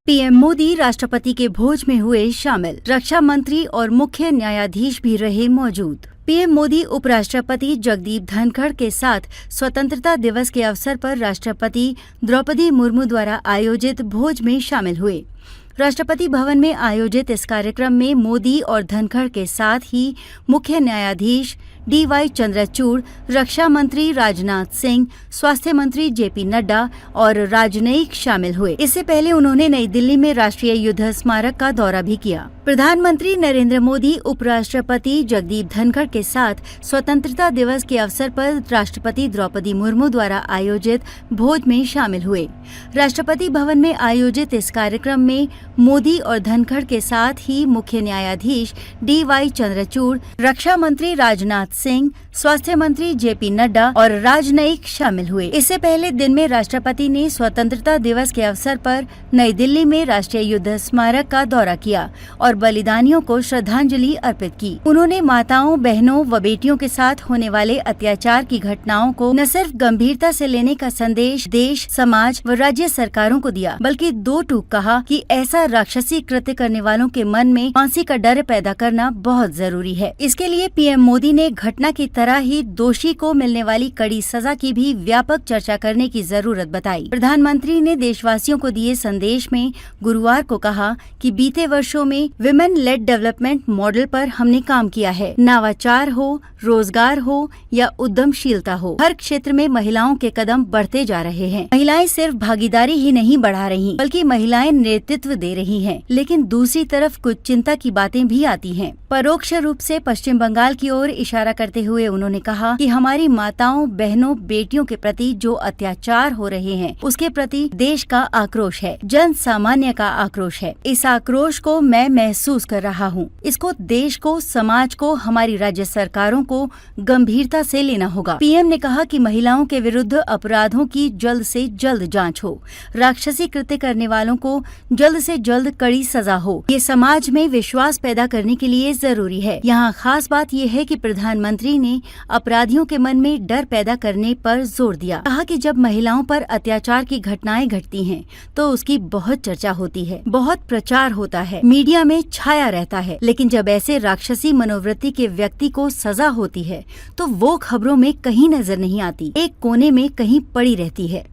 PM Modi राष्ट्रपति के भोज में हुए शामिल। रक्षा मंत्री और मुख्य न्यायाधीश भी रहे मौजूद। पीएम मोदी उपराष्ट्रपति जगदीप धनखड़ के साथ स्वतंत्रता दिवस के अवसर पर राष्ट्रपति द्रौपदी मुर्मू द्वारा आयोजित भोज में शामिल हुए। राष्ट्रपति भवन में आयोजित इस कार्यक्रम में मोदी और धनखड़ के साथ ही मुख्य न्यायाधीश DY चंद्रचूड़, रक्षा मंत्री राजनाथ सिंह, स्वास्थ्य मंत्री JP नड्डा और राजनयिक शामिल हुए। इससे पहले उन्होंने नई दिल्ली में राष्ट्रीय युद्ध स्मारक का दौरा भी किया। प्रधानमंत्री नरेंद्र मोदी उपराष्ट्रपति जगदीप धनखड़ के साथ स्वतंत्रता दिवस के अवसर पर राष्ट्रपति द्रौपदी मुर्मू द्वारा आयोजित भोज में शामिल हुए। राष्ट्रपति भवन में आयोजित इस कार्यक्रम में मोदी और धनखड़ के साथ ही मुख्य न्यायाधीश DY चंद्रचूड़, रक्षा मंत्री राजनाथ सिंह, स्वास्थ्य मंत्री JP नड्डा और राजनयिक शामिल हुए। इससे पहले दिन में राष्ट्रपति ने स्वतंत्रता दिवस के अवसर पर नई दिल्ली में राष्ट्रीय युद्ध स्मारक का दौरा किया और बलिदानियों को श्रद्धांजलि अर्पित की। उन्होंने माताओं, बहनों व बेटियों के साथ होने वाले अत्याचार की घटनाओं को न सिर्फ गंभीरता से लेने का संदेश देश, समाज व राज्य सरकारों को दिया, बल्कि दो टूक कहा कि ऐसा राक्षसी कृत्य करने वालों के मन में फांसी का डर पैदा करना बहुत जरूरी है। इसके लिए पीएम मोदी ने घटना की तरह ही दोषी को मिलने वाली कड़ी सजा की भी व्यापक चर्चा करने की जरूरत बताई। प्रधानमंत्री ने देशवासियों को दिए संदेश में गुरुवार को कहा कि बीते वर्षों में विमेन लेड डेवलपमेंट मॉडल पर हमने काम किया है। नवाचार हो, रोजगार हो या उद्यमशीलता हो, हर क्षेत्र में महिलाओं के कदम बढ़ते जा रहे हैं। महिलाएं सिर्फ भागीदारी ही नहीं बढ़ा रही, बल्कि महिलाएं नेतृत्व दे रही हैं। लेकिन दूसरी तरफ कुछ चिंता की बातें भी आती हैं। परोक्ष रूप से पश्चिम बंगाल की ओर इशारा करते हुए उन्होंने कहा कि हमारी माताओं, बहनों, बेटियों के प्रति जो अत्याचार हो रहे हैं, उसके प्रति देश का आक्रोश है, जन सामान्य का आक्रोश है। इस आक्रोश को मैं महसूस कर रहा हूँ। इसको देश को, समाज को, हमारी राज्य सरकारों को गंभीरता से लेना होगा। पीएम ने कहा कि महिलाओं के विरुद्ध अपराधों की जल्द से जल्द जांच हो, राक्षसी कृत्य करने वालों को जल्द से जल्द कड़ी सजा हो। ये समाज में विश्वास पैदा करने के लिए जरूरी है। यहाँ खास बात यह है कि प्रधानमंत्री ने अपराधियों के मन में डर पैदा करने पर जोर दिया। कहा कि जब महिलाओं पर अत्याचार की घटनाएं घटती हैं, तो उसकी बहुत चर्चा होती है, बहुत प्रचार होता है, मीडिया में छाया रहता है। लेकिन जब ऐसे राक्षसी मनोवृत्ति के व्यक्ति को सजा होती है, तो वो खबरों में कहीं नजर नहीं आती, एक कोने में कहीं पड़ी रहती है।